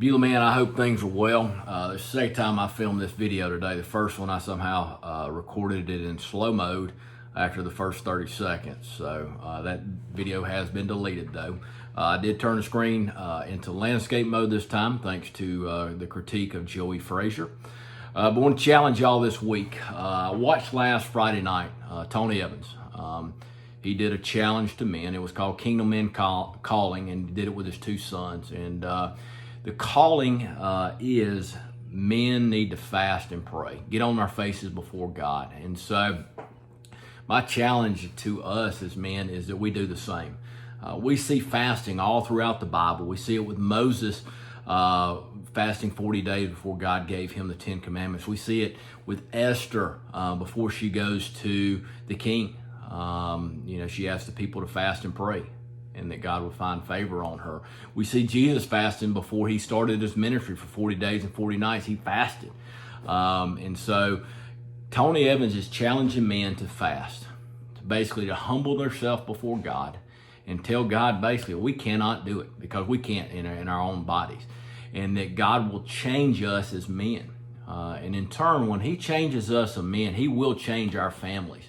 Beulah man, I hope things are well. This is the second time I filmed this video today. The first one I somehow recorded it in slow mode after the first 30 seconds. So that video has been deleted though. I did turn the screen into landscape mode this time thanks to the critique of Joey Frazier. But I want to challenge y'all this week. I watched last Friday night, Tony Evans. He did a challenge to men. It was called Kingdom Men Calling, and he did it with his two sons. And the calling is men need to fast and pray, get on our faces before God. And so my challenge to us as men is that we do the same. We see fasting all throughout the Bible. We see it with Moses fasting 40 days before God gave him the 10 Commandments. We see it with Esther before she goes to the king. She asked the people to fast and pray, and that God would find favor on her. We see Jesus fasting before he started his ministry for 40 days and 40 nights. He fasted. And so Tony Evans is challenging men to fast, basically to humble themselves before God and tell God basically we cannot do it because we can't in our own bodies, and that God will change us as men. And in turn, when he changes us as men, he will change our families.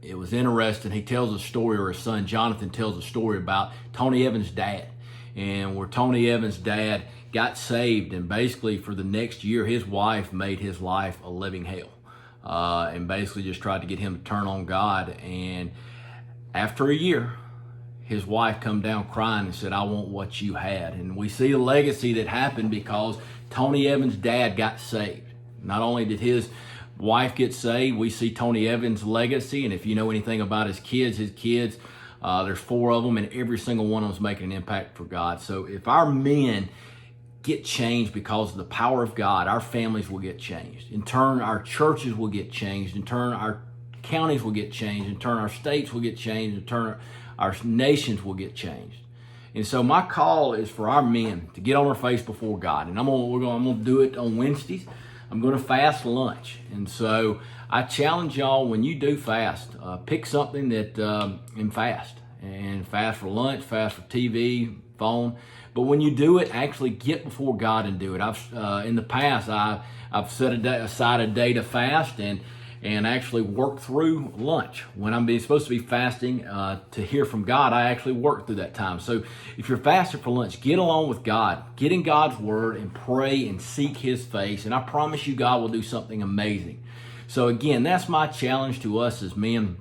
It was interesting. He tells a story, or his son Jonathan tells a story about Tony Evans' dad, and where Tony Evans' dad got saved, and basically for the next year, his wife made his life a living hell, and basically just tried to get him to turn on God. And after a year, his wife come down crying and said, "I want what you had." And we see the legacy that happened because Tony Evans' dad got saved. Not only did his wife get saved, we see Tony Evans' legacy. And if you know anything about his kids, there's 4 of them, and every single one of them is making an impact for God. So if our men get changed because of the power of God, our families will get changed. In turn, our churches will get changed. In turn, our counties will get changed. In turn, our states will get changed. In turn, our nations will get changed. And so my call is for our men to get on their face before God. And I'm gonna do it on Wednesdays. I'm going to fast lunch. And so I challenge y'all, when you do fast, pick something that and fast. And fast for lunch, fast for TV, phone. But when you do it, actually get before God and do it. In the past, I've set aside a day to fast and actually work through lunch. When I'm supposed to be fasting to hear from God, I actually work through that time. So if you're fasting for lunch, get along with God, get in God's word and pray and seek his face. And I promise you God will do something amazing. So again, that's my challenge to us as men,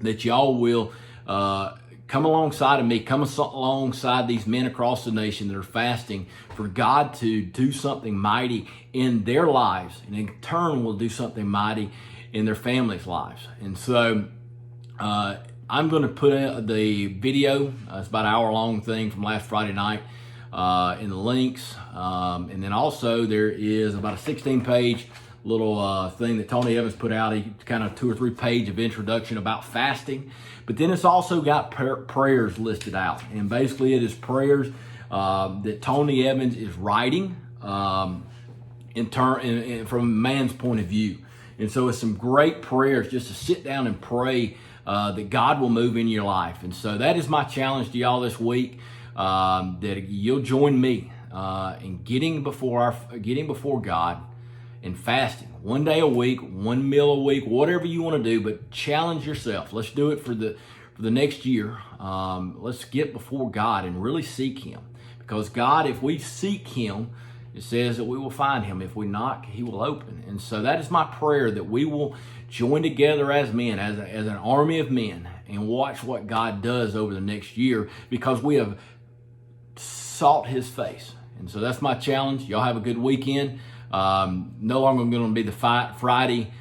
that y'all will come alongside of me, come alongside these men across the nation that are fasting for God to do something mighty in their lives, and in turn will do something mighty in their families' lives. And so I'm going to put the video, it's about an hour-long thing from last Friday night, in the links. And then also there is about a 16-page little thing that Tony Evans put out, kind of 2 or 3 page of introduction about fasting. But then it's also got prayers listed out. And basically it is prayers that Tony Evans is writing from a man's point of view. And so it's some great prayers just to sit down and pray that God will move in your life. And so that is my challenge to y'all this week, that you'll join me in getting before God and fasting 1 day a week, 1 meal a week, whatever you want to do, but challenge yourself. Let's do it for the next year. Let's get before God and really seek him, because God, if we seek him, it says that we will find him. If we knock, he will open. And so that is my prayer, that we will join together as men, as an army of men, and watch what God does over the next year, because we have sought his face. And so that's my challenge. Y'all have a good weekend. No longer going to be the Friday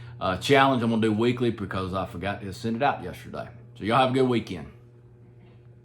challenge. I'm going to do weekly because I forgot to send it out yesterday. So y'all have a good weekend.